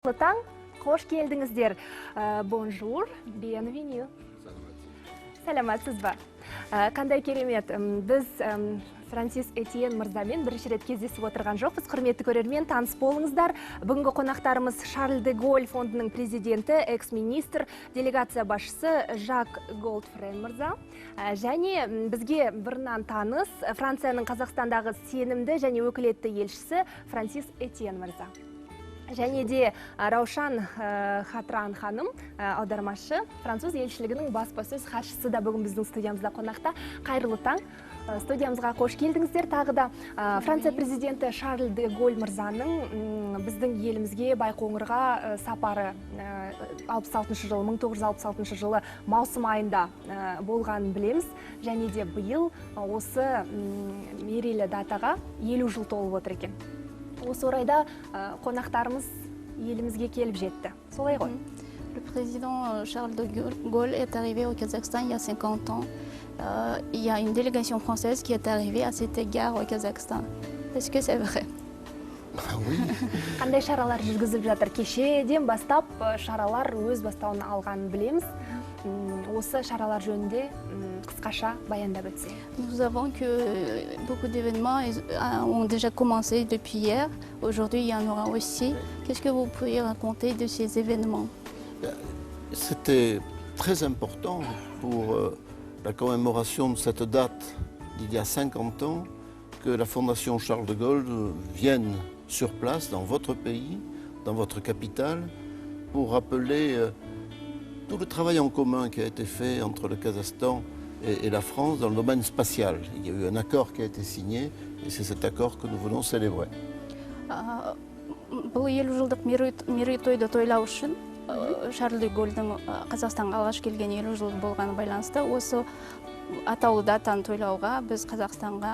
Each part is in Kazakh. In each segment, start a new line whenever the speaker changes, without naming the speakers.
Таң, қош келдіңіздер. Бонжур, bienvenue. Сәлематсыз ба? Қандай керемет. Біз Франсис Этьен мырзамен бірінші рет кездесіп отырған жоқпыз. Құрметті көрермен, таныс болыңыздар. Бүгінгі қонақтарымыз Шарль де Голль фондының президенті, экс-министр, делегация басшысы Жак Голдфрен мырза. Және бізге бұрыннан таныс Францияның Қазақстандағы сенімді және өкілетті елшісі Франсис Этьен мырза. Және де Раушан Хатран ханым, аудармашы, француз елшілігінің баспасөз хатшысы да бүгін біздің студиямызда қонақта. Қайырлы таң. Студиямызға қош келдіңіздер. Тағы да Франция президенті Шарль де Голль мырзаның біздің елімізге Байқоңырға сапары 1966 жылы маусым айында болғанын білеміз. Және де биыл осы мерейлі датаға 50 жыл толып отыр екен. Осы орайда қонақтарымыз елімізге келіп жетті. Солай ғой?
Le président Charles de Gaulle est arrivé au Kazakhstan il y a 50 ans. Il y a une délégation française qui est arrivée à cet égard au Kazakhstan. Est-ce que c'est vrai?
Oui.
Қандай шаралар жүргізіліп жатыр? Кешеден бастап шаралар өз бастауын алғанын білеміз. Осы шаралар жөнінде қысқаша баяндап өтсек.
Nous avons que beaucoup d'événements ont déjà commencé depuis hier. Aujourd'hui, il y en aura aussi. Qu'est-ce que vous pouvez raconter de ces événements?
C'était très important pour la commémoration de cette date d'il y a 50 ans que la Fondation Charles de Gaulle vienne sur place, dans votre pays, dans votre capitale, pour rappeler tout le travail en commun qui a été fait entre le Kazakhstan et la France dans le domaine spatial. Il y a eu un accord qui a été signé et c'est cet accord que nous venons célébrer.
Бұл 50 жылдық мерейтойды тойлау үшін Шарль де Голльдің Қазақстанға алғаш келген 50 жыл болғаны байланысты осы атаулы датаны тойлауға біз Қазақстанға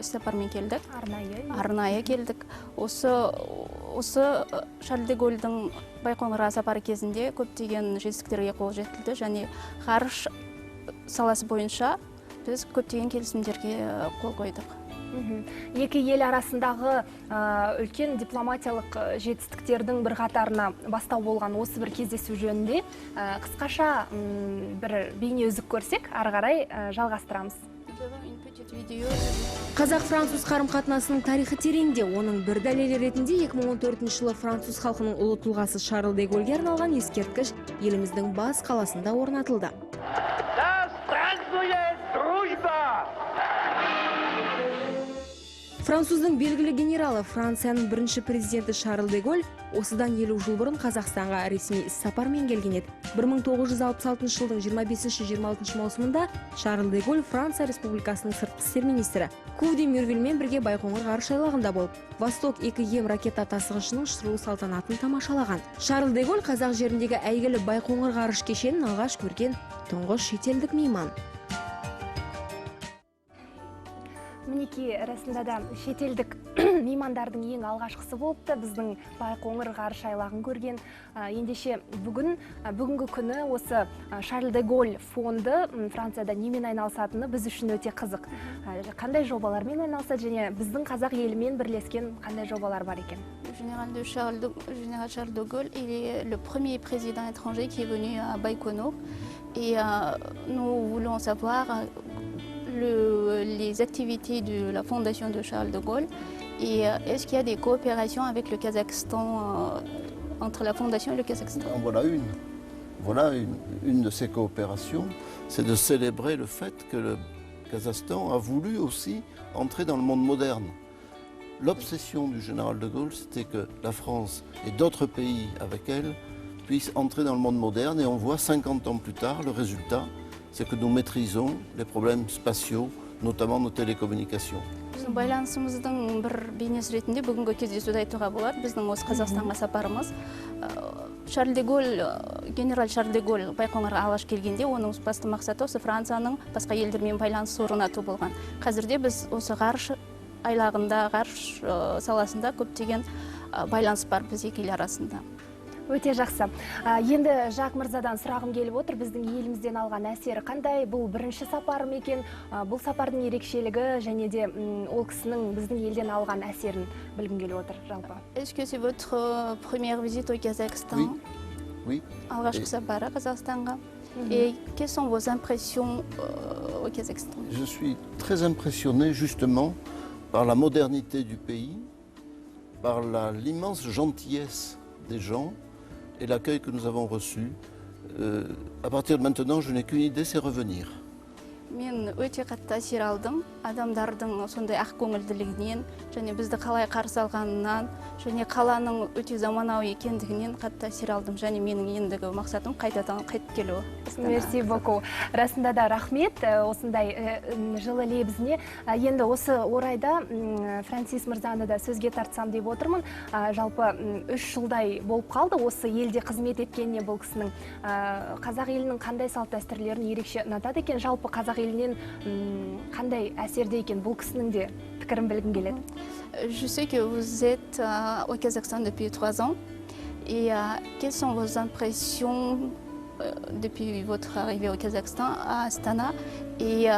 іссапармен келдік. Арнайы келдік. Осы Шарль де Голльдің Байқоңырға сапары кезінде көптеген жетістіктерге қол жетілді және ғарыш саласы бойынша біз көптеген келісімдерге қол қойдық.
Екі ел арасындағы үлкен дипломатиялық жетістіктердің бір қатарына бастау болған осы бір кездесу жөнінде қысқаша бір бейне үзік көрсек, ары қарай жалғастырамыз.
Қазақ-француз қарым-қатынасының тарихы тереңде. Оның бір дәлелі ретінде 2014 жылы француз халқының ұлы тұлғасы Шарль де Голльге арналған ескерткіш еліміздің бас қаласында орнатылды. Француздың белгілі генералы, Францияның бірінші президенті Шарль де Голль осыдан 50 жыл бұрын Қазақстанға ресми іссапармен келген еді. 1966 жылдың 25-26 маусымында Шарль де Голль Франция Республикасының сыртқы істер министрі Кув де Мюрвильмен бірге Байқоңыр ғарыш айлағында болып, Восток 2М ракета тасығышының ұшырылу салтанатын тамашалаған. Шарль де Голль қазақ жеріндегі әйгілі Байқоңыр ғарыш кешенін алғаш көрген тұңғыш шетелдік мейман.
Мінеки расында да шетелдік меймандардың ең алғашқысы болыпты. Біздің Байқоңыр ғарыш айлағын көрген. Ендеше бүгінгі күні осы Шарль де Голль фонды Францияда немен айналысатыны біз үшін өте қызық. Қандай жобалармен айналысады және біздің қазақ елімен бірлескен қандай жобалар бар екен?
Le général Charles de Gaulle est le premier président étranger qui est venu à Baïkonour et nous voulons savoir les activités de la fondation de Charles de Gaulle et est-ce qu'il y a des coopérations avec le Kazakhstan, entre la fondation et le Kazakhstan?
Voilà une de ces coopérations, c'est de célébrer le fait que le Kazakhstan a voulu aussi entrer dans le monde moderne. L'obsession du général de Gaulle, c'était que la France et d'autres pays avec elle puissent entrer dans le monde moderne et on voit 50 ans plus tard le résultat. C'est que nous maîtrisons les problèmes spatiaux, notamment nos télécommunications.
Байланысымыздың бір бейнесі ретінде бүгінгі кездесуді айтуға болады. Біздің осы Қазақстанға сапарымыз. Генерал Шарль де Голль Байқоңырға алғаш келгенде, оның басты мақсаты осы Францияның басқа елдермен байланыс орнату болған. Қазірде біз осы ғарыш айлағында, ғарыш саласында көптеген байланыс бар біз екі ел арасында.
Өте жақсы. Енді Жак мырзадан сұрағым келіп отыр, біздің елімізден алған әсері қандай? Бұл бірінші сапары ма екен? Бұл сапардың ерекшелігі және де ол кісінің біздің елден алған әсерін білгім келіп отыр жалпы.
Est-ce que c'est votre première visite au Kazakhstan?
Oui.
Алғашқы сапары Қазақстанға. Et quelles sont vos impressions au Kazakhstan?
Je suis très impressionné justement par la modernité du pays, par l'immense gentillesse des gens et l'accueil que nous avons reçu. À partir de maintenant, je n'ai qu'une idée, c'est revenir.
Мен өте қатты әсер алдым адамдардың сондай ақкөңілділігінен және бізді қалай қарсы алғанынан және қаланың өте заманауи екендігінен қатты әсер алдым және менің ендігі мақсатым қайтадан қайтып келу.
Мерси beaucoup. Расында да рахмет осындай жылы лебізіне. Енді осы орайда Франсис мырзаны да сөзге тартсам деп отырмын. Жалпы 3 жылдай болып қалды осы елде қызмет еткеніне бұл кісінің. Қазақ елінің қандай салт дәстүрлерін ерекше ұнатады екен, жалпы қазақ елінен қандай әсерде екен бұл кісінің де пікірін білгім келеді.
Je sais que vous êtes au Kazakhstan depuis 3 ans et quelles sont vos impressions depuis votre arrivée au Kazakhstan à Astana et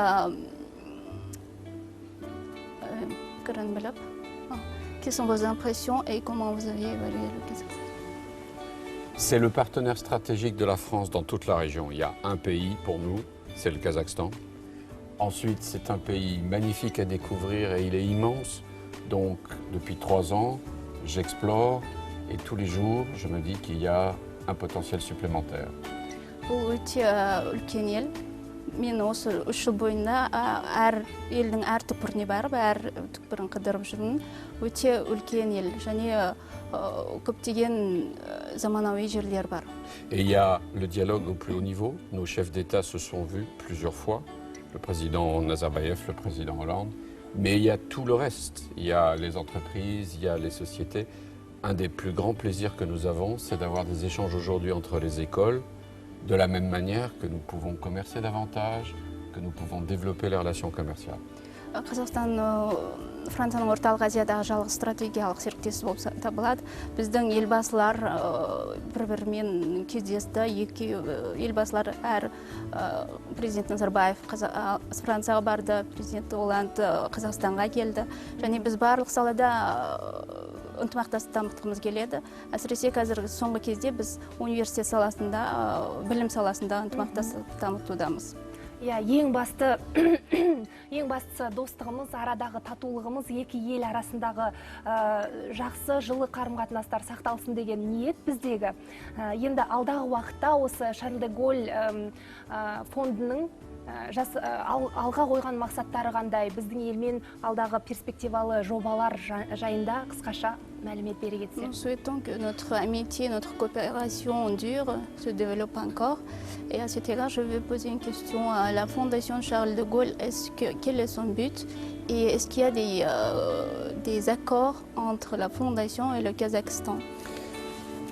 quelles sont vos impressions et comment vous aviez évalué le Kazakhstan?
C'est le partenaire stratégique de la France dans toute la région. Il y a un pays pour nous, c'est le Kazakhstan. Ensuite, c'est un pays magnifique à découvrir et il est immense. Donc, depuis 3 ans, j'explore et tous les jours, je me dis qu'il y a un potentiel supplémentaire.
Бұл өте үлкен ел. Мен осы 3 жыл бойында әр елдің әр түкпіріне барып, әр түкпірін қыдырып жүрмін. Өте үлкен ел және көптеген заманауи жерлер бар.
Et il y a le dialogue au plus haut niveau. Nos chefs d'État se sont vus plusieurs fois. Le président Nazarbayev, le président Hollande. Mais il y a tout le reste. Il y a les entreprises, il y a les sociétés. Un des plus grands plaisirs que nous avons, c'est d'avoir des échanges aujourd'hui entre les écoles, de la même manière que nous pouvons commercer davantage, que nous pouvons développer les relations commerciales.
Қазақстан Францияның орталық Азиядағы жалғыз стратегиялық серіктесі болып табылады. Біздің елбасылар бір-бірімен кездесті. Екі елбасылар әр президент Назарбаев Францияға барды, президент Оланд Қазақстанға келді. Және біз барлық салада ынтымақтастықты дамытқымыз келеді. Әсіресе қазіргі соңғы кезде біз университет саласында, білім саласында ынтымақтастықты дамытудамыз.
Ең бастысы достығымыз, арадағы татулығымыз, екі ел арасындағы жақсы жылы қарым-қатынастар сақталсын деген ниет біздегі. Енді алдағы уақытта осы Шарль де Голль фондының алға қойған мақсаттары қандай, біздің елмен алдағы перспективалы жобалар жайында қысқаша мәлімет бере кетсек.
Nous souhaitons que notre amitié, notre coopération dure, se développe encore. Et à cet égard, je vais poser une question à la Fondation Charles de Gaulle. Quel est son but? Et est-ce qu'il y a des accords entre la Fondation et le Kazakhstan?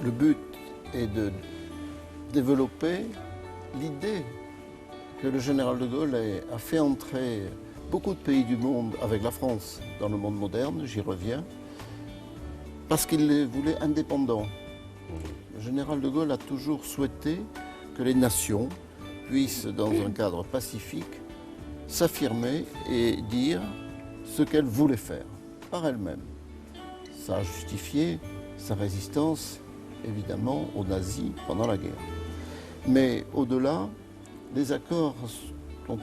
Le but est de développer l'idée que le général de Gaulle a fait entrer beaucoup de pays du monde avec la France dans le monde moderne, j'y reviens, parce qu'il les voulait indépendants. Le général de Gaulle a toujours souhaité que les nations puissent, dans un cadre pacifique, s'affirmer et dire ce qu'elles voulaient faire par elles-mêmes. Ça a justifié sa résistance, évidemment, aux nazis pendant la guerre. Mais au-delà, les accords sont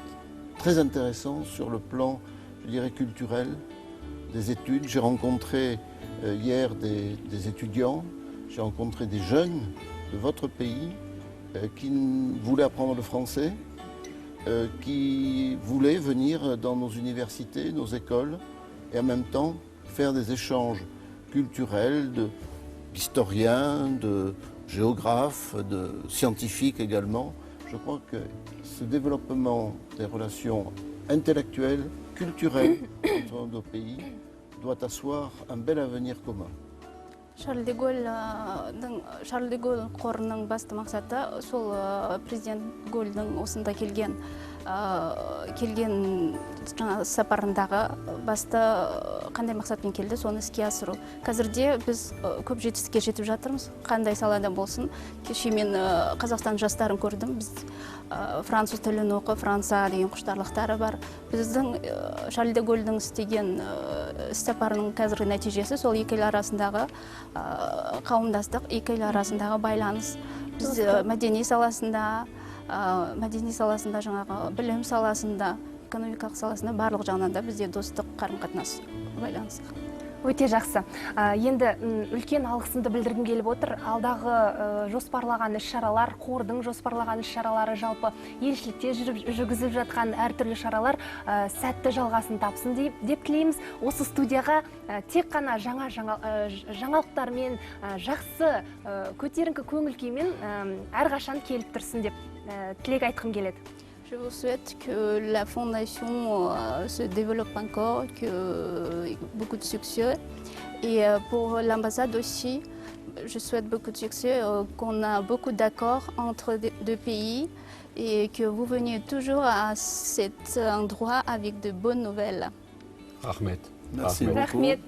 très intéressants sur le plan, je dirais, culturel, des études. J'ai rencontré hier des étudiants, j'ai rencontré des jeunes de votre pays qui voulaient apprendre le français, qui voulaient venir dans nos universités, nos écoles, et en même temps faire des échanges culturels d'historiens, de géographes, de scientifiques également. Je crois que ce développement des relations intellectuelles, culturelles entre nos pays doit asseoir un bel avenir commun.
Шарль де Голль қорының басты мақсаты сол президент Голльдің осында келген келген жаңағы сапарындағы басты қандай мақсатпен келді, соны іске асыру. Қазірде біз көп жетістікке жетіп жатырмыз, қандай салада болсын. Кеше мен Қазақстан жастарын көрдім, біз француз тілін оқы, Франция деген құштарлықтары бар. Біздің Шарль де Голльдің істеген іс-сапарының қазіргі нәтижесі сол екі ел арасындағы қауымдастық, екі ел арасындағы байланыс. Біз мәдени саласында, жаңағы білім саласында, экономикалық саласында барлық жағынан да бізде достық қарым-қатынас байланыс.
Өте жақсы. Енді үлкен алғысымды білдіргім келіп отыр. Алдағы жоспарлаған іс-шаралар, қордың жоспарлаған іс-шаралары, жалпы елшілікте жүргізіп жатқан әртүрлі шаралар сәтті жалғасын тапсын деп тілейміз. Осы студияға тек қана жаңалықтармен, жақсы көтеріңкі көңіл-күймен әрқашан келіп тұрсын деп тілек айтқым келеді.
Je vous souhaite que la fondation se développe encore, que beaucoup de succès. Et pour l'ambassade aussi, je souhaite beaucoup de succès, qu'on a beaucoup d'accords entre deux pays et que vous veniez toujours à cet endroit avec de bonnes nouvelles.
Ahmed.
Merci beaucoup.
Рахмет.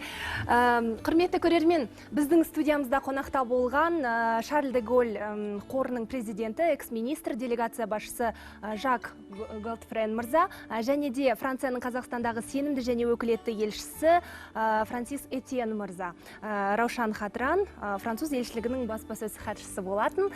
Құрметті көрермен, біздің студиямызда қонақта болған Шарль де Голль қорының президенті, экс-министр, делегация басшысы Жак Голдфрен мырза, және де Францияның Қазақстандағы сенімді және өкілетті елшісі Франсис Этьен мырза. Раушан Хатран, француз елшілігінің баспасөз хатшысы болатын.